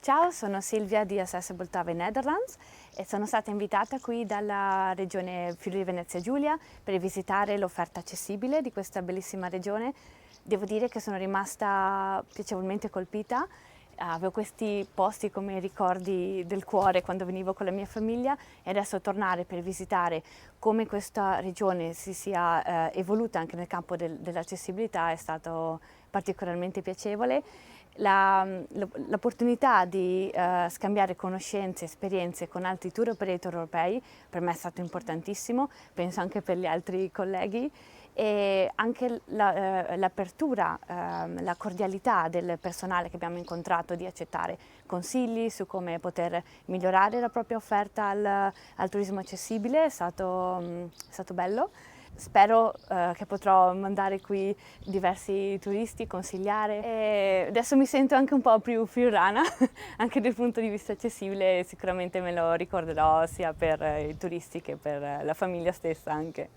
Ciao, sono Silvia di Accessible Travel Netherlands e sono stata invitata qui dalla regione Friuli Venezia Giulia per visitare l'offerta accessibile di questa bellissima regione. Devo dire che sono rimasta piacevolmente colpita. Avevo questi posti come ricordi del cuore quando venivo con la mia famiglia e adesso tornare per visitare come questa regione si sia evoluta anche nel campo dell'accessibilità è stato particolarmente piacevole. L'opportunità di scambiare conoscenze, esperienze con altri tour operator europei per me è stato importantissimo, penso anche per gli altri colleghi, e anche l'apertura, la cordialità del personale che abbiamo incontrato di accettare consigli su come poter migliorare la propria offerta al turismo accessibile è stato bello. Spero che potrò mandare qui diversi turisti, consigliare e adesso mi sento anche un po' più friulana, anche dal punto di vista accessibile, sicuramente me lo ricorderò sia per i turisti che per la famiglia stessa anche.